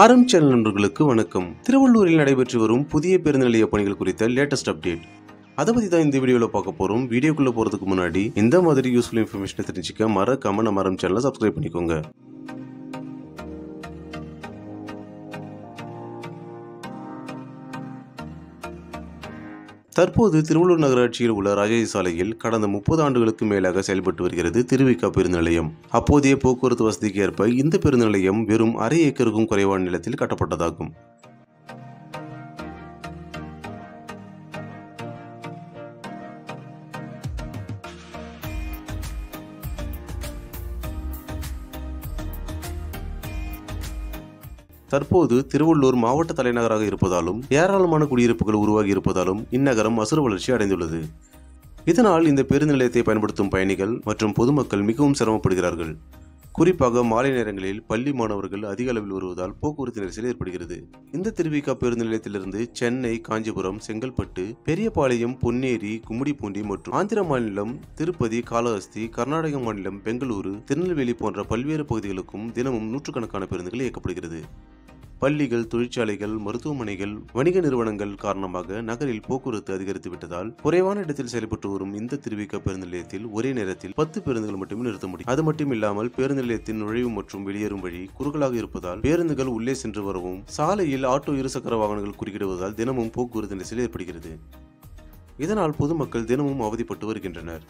ஆரம் சேனல் நண்பர்களுக்கு வணக்கம். திருவள்ளூரில் நடைபெற்று வரும் புதிய பேருந்து நிலைய பணிகள் குறித்த லேட்டஸ்ட் அப்டேட். அதை பற்றி தான் இந்த வீடியோவில் பார்க்க போகிறோம். வீடியோக்குள்ளே போகிறதுக்கு முன்னாடி இந்த மாதிரி யூஸ்ஃபுல் இன்ஃபர்மேஷனை தெரிஞ்சுக்க மறக்காம நம்ம ஆரம் சேனலை சப்ஸ்கிரைப் பண்ணிக்கோங்க. தற்போது திருவள்ளூர் நகராட்சியில் உள்ள ராஜாஜி சாலையில் கடந்த 30 ஆண்டுகளுக்கு மேலாக செயல்பட்டு வருகிறது திருவிக பேருந்து நிலையம். அப்போதைய போக்குவரத்து வசதிக்கு ஏற்ப இந்த பேருந்து நிலையம் வெறும் அரை ஏக்கருக்கும் குறைவான நிலத்தில் கட்டப்பட்டதாகும். தற்போது திருவள்ளூர் மாவட்ட தலைநகராக இருப்பதாலும் ஏராளமான குடியிருப்புகள் உருவாகி இருப்பதாலும் இந்நகரம் அசுர வளர்ச்சி அடைந்துள்ளது. இதனால் இந்த பேருந்து நிலையத்தை பயன்படுத்தும் பயணிகள் மற்றும் பொதுமக்கள் மிகவும் சிரமப்படுகிறார்கள். குறிப்பாக மாலை நேரங்களில் பள்ளி மாணவர்கள் அதிக அளவில் வருவதால் போக்குவரத்து நெரிசல் ஏற்படுகிறது. இந்த திருவிக பேருந்து நிலையத்திலிருந்து சென்னை, காஞ்சிபுரம், செங்கல்பட்டு, பெரியபாளையம், பொன்னேரி, கும்மிடிப்பூண்டி மற்றும் ஆந்திர மாநிலம் திருப்பதி, காளஹஸ்தி, கர்நாடக மாநிலம் பெங்களூரு, திருநெல்வேலி போன்ற பல்வேறு பகுதிகளுக்கும் தினமும் நூற்றுக்கணக்கான பேருந்துகள் இயக்கப்படுகிறது. பள்ளிகள், தொழிற்சாலைகள், மருத்துவமனைகள், வணிக நிறுவனங்கள் காரணமாக நகரில் போக்குவரத்து அதிகரித்து விட்டதால் குறைவான இடத்தில் செயல்பட்டு வரும் இந்த திருவிக பேருந்து நிலையத்தில் ஒரே நேரத்தில் 10 பேருந்துகள் மட்டுமே நிறுத்த முடியும். அது மட்டும் இல்லாமல் பேருந்து நிலையத்தின் நுழைவு மற்றும் வெளியேறும் வழி குறுகலாக இருப்பதால் பேருந்துகள் உள்ளே சென்று வரவும், சாலையில் ஆட்டோ, இருசக்கர வாகனங்கள் குறுக்கிடுவதால் தினமும் போக்குவரத்து நெரிசல் ஏற்படுகிறது. இதனால் பொதுமக்கள் தினமும் அவதிப்பட்டு வருகின்றனர்.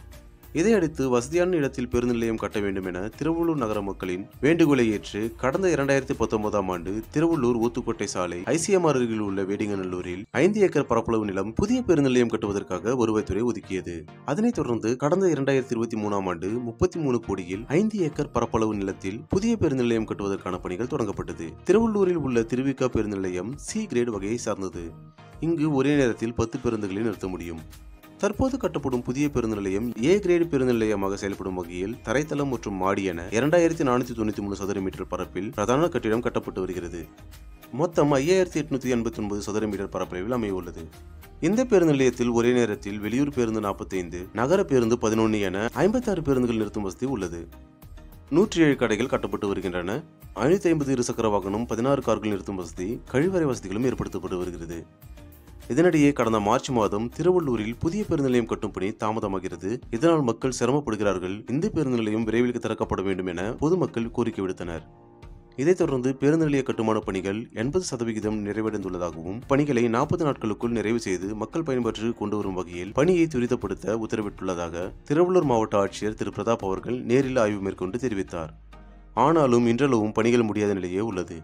இதையடுத்து வசதியான இடத்தில் பேருந்து நிலையம் கட்ட வேண்டும் என திருவள்ளூர் நகர மக்களின் வேண்டுகோளை ஏற்று கடந்த 2019ஆம் ஆண்டு திருவள்ளூர் ஊத்துக்கோட்டை சாலை ICMR அருகில் உள்ள வேடிங்கநல்லூரில் 5 ஏக்கர் பரப்பளவு நிலம் புதிய பேருந்து நிலையம் கட்டுவதற்காக வருவாய்த்துறை ஒதுக்கியது. அதனைத் தொடர்ந்து கடந்த 2023ஆம் ஆண்டு 33 கோடியில் 5 ஏக்கர் பரப்பளவு நிலத்தில் புதிய பேருந்து நிலையம் கட்டுவதற்கான பணிகள் தொடங்கப்பட்டது. திருவள்ளூரில் உள்ள திருவிக பேருந்து நிலையம் C கிரேட் வகையை சார்ந்தது. இங்கு ஒரே நேரத்தில் 10 பேருந்துகளை நிறுத்த முடியும். தற்போது கட்டப்படும் புதிய பேருந்து நிலையம் A கிரேட் பேருந்து நிலையமாக செயல்படும் வகையில் தரைத்தளம் மற்றும் மாடி என 2493 சதுர மீட்டர் பரப்பில் பிரதான கட்டிடம் கட்டப்பட்டு வருகிறது. மொத்தம் 5889 சதுர மீட்டர் பரப்பளவில் அமைய உள்ளது. இந்த பேருந்து நிலையத்தில் ஒரே நேரத்தில் வெளியூர் பேருந்து 45, நகர பேருந்து 11 என 56 பேருந்துகள் நிறுத்தும் வசதி உள்ளது. 107 கடைகள் கட்டப்பட்டு வருகின்றன. 550 இருசக்கர வாகனம், 16 கார்கள் நிறுத்தும் வசதி, கழிவறை வசதிகளும் ஏற்படுத்தப்பட்டு வருகிறது. இதனிடையே கடந்த மார்ச் மாதம் திருவள்ளூரில் புதிய பேருந்து நிலையம் கட்டும் பணி தாமதமாகிறது. இதனால் மக்கள் சிரமப்படுகிறார்கள். இந்த பேருந்து நிலையம் விரைவில் திறக்கப்பட வேண்டும் என பொதுமக்கள் கோரிக்கை விடுத்தனர். இதைத் தொடர்ந்து பேருந்து நிலைய கட்டுமான பணிகள் 80% நிறைவடைந்துள்ளதாகவும் பணிகளை 40 நாட்களுக்குள் நிறைவு செய்து மக்கள் பயன்பாட்டிற்கு கொண்டு வரும் வகையில் பணியை துரிதப்படுத்த உத்தரவிட்டுள்ளதாக திருவள்ளூர் மாவட்ட ஆட்சியர் திரு பிரதாப் அவர்கள் நேரில் ஆய்வு மேற்கொண்டு தெரிவித்தார். ஆனாலும் இன்றளவும் பணிகள் முடியாத நிலையே உள்ளது.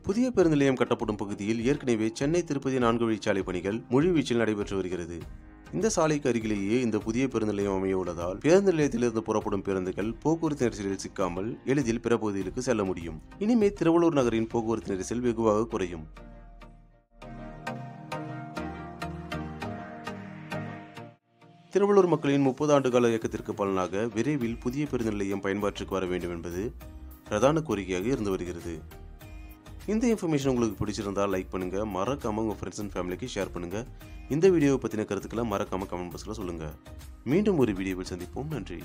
புதிய பேருந்து நிலையம் கட்டப்படும் பகுதியில் ஏற்கனவே சென்னை திருப்பதி 4 வழிச்சாலை பணிகள் முழுவீச்சில் நடைபெற்று வருகிறது. இந்த சாலைக்கு அருகிலேயே இந்த புதிய பேருந்து நிலையம் அமைய உள்ளதால் பேருந்து நிலையத்திலிருந்து புறப்படும் பேருந்துகள் போக்குவரத்து நெரிசலில் சிக்காமல் எளிதில் பிற பகுதிகளுக்கு செல்ல முடியும். இனிமே திருவள்ளூர் நகரின் போக்குவரத்து நெரிசல் வெகுவாக குறையும். திருவள்ளூர் மக்களின் 30 ஆண்டுகால இயக்கத்திற்கு பலனாக விரைவில் புதிய பேருந்து நிலையம் பயன்பாட்டிற்கு வர வேண்டும் என்பது பிரதான கோரிக்கையாக இருந்து வருகிறது. இந்த இன்ஃபர்மேஷன் உங்களுக்கு பிடிச்சிருந்தா லைக் பண்ணுங்க, மறக்காம உங்க ஃப்ரெண்ட்ஸ் அண்ட் ஃபேமிலிக்கு ஷேர் பண்ணுங்க. இந்த வீடியோவை பத்தின கருத்துக்களை மறக்காம கமெண்ட் பாக்ஸ்ல சொல்லுங்க. மீண்டும் ஒரு வீடியோவில் சந்திப்போம். நன்றி.